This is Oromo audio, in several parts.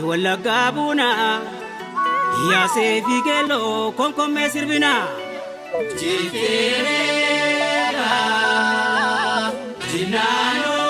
walla gaabuna yaa seefi geeloo konkommee sirbina jifteera jinaanoo.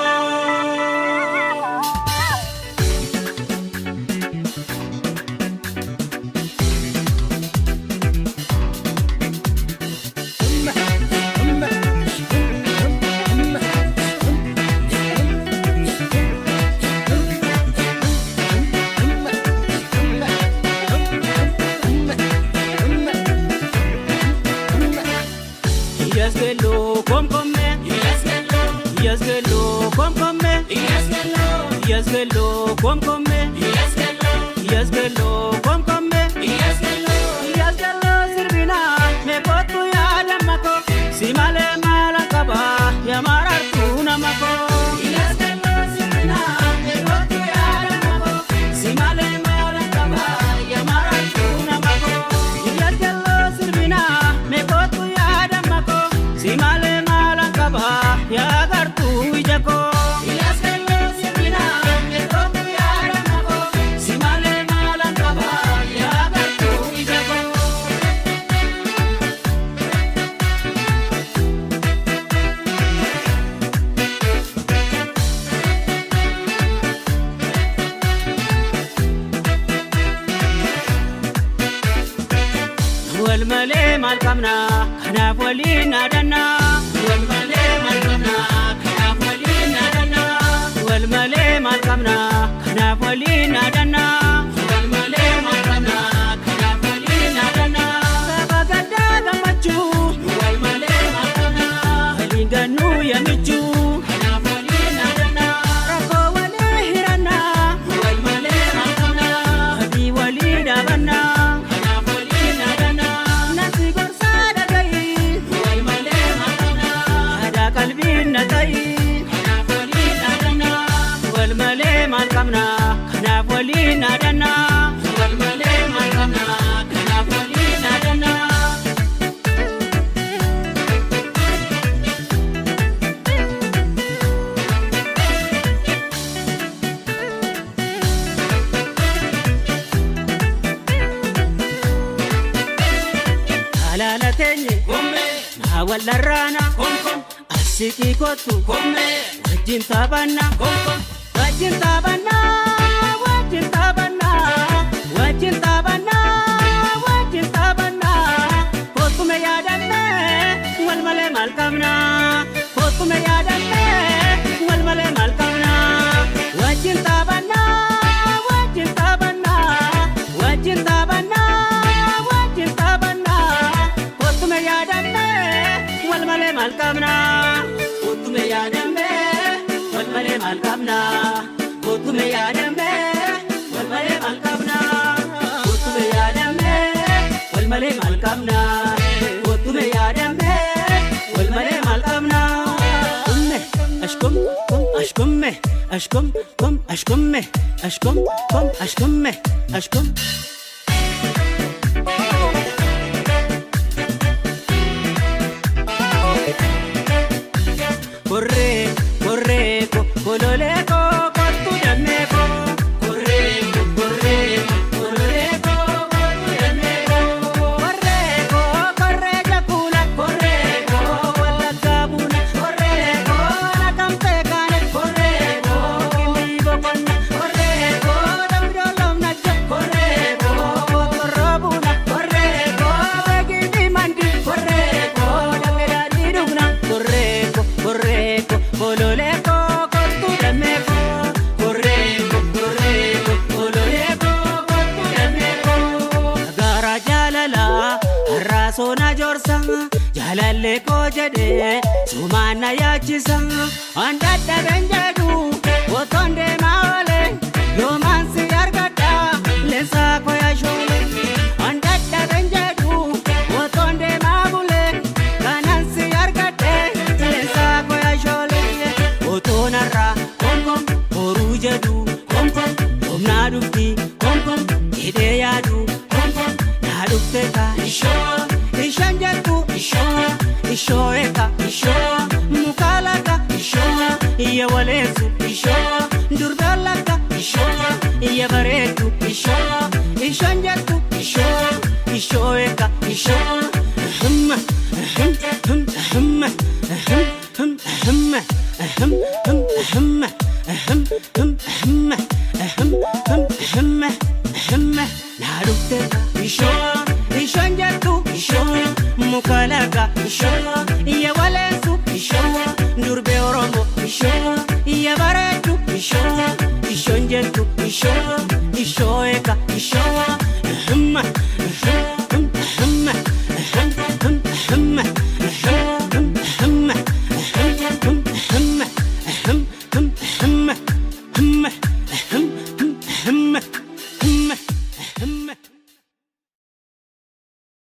والملي مالكمنا كناف ولينا دنا والملي مالكمنا كناف ولينا دنا والملي مالكمنا كناف ولينا دنا والملي مالكمنا كناف ولينا دنا بغدا غمچو والملي مالكمنا هليغنو يمچو كناف ولينا دنا ركو ولي هرنا والملي مالكمنا هدي ولينا بنا مالكمنا كناف ولينا دنا والملي مالكمنا كناف ولينا دنا هلالتني قمي ما ولا الرانا قم السيكي كوتو قمي وجين تابنا قم wajin tabana wajin tabana wajin tabana wajin tabana kotume yadanne walmale malkamna kotume yadanne walmale malkamna wajin tabana wajin tabana wajin tabana wajin tabana kotume yadanne walmale malkamna kotume yadanne والملي مالكمنا قطم يا دمي والملي مالكمنا قطم يا دمي والملي مالكمنا قطم يا دمي والملي مالكمنا أشكم كم أشكم أشكم كم أشكم أشكم كم أشكم أشكم correco cololeco cortu dameco correco correco cololeco cortu dameco correco correja kula correco wala kabuna correco na kampekane correco kimbigo konna correco damdolom na correco corrobuna correco begini mandi correco damedani dugna correco correco cololeco cortu dameco correco correco cololeco cortu dameco gara jalala rasona jorsa jalalle ko jade sumana yachisa andada benjadu otonde mawale yomansi argata lensa ko yashole andada benjadu otonde mawule kanansi argate lensa ko yashole otonara komkom orujadu komkom omnadufti komkom ideyadu komkom nadufteka isho ishanjatu isho isho eka isho mukalaka isho iya walesu isho durgalaka isho iya ishoo ishoon jettu ishoo eka ishoo naadufte ishoon jettu ishoo mukalaqa ishoo iyya waleessu ishoo durbee oromoo ishoo iyya bareeddu ishoo ishoon jettu ishoo eka ishoo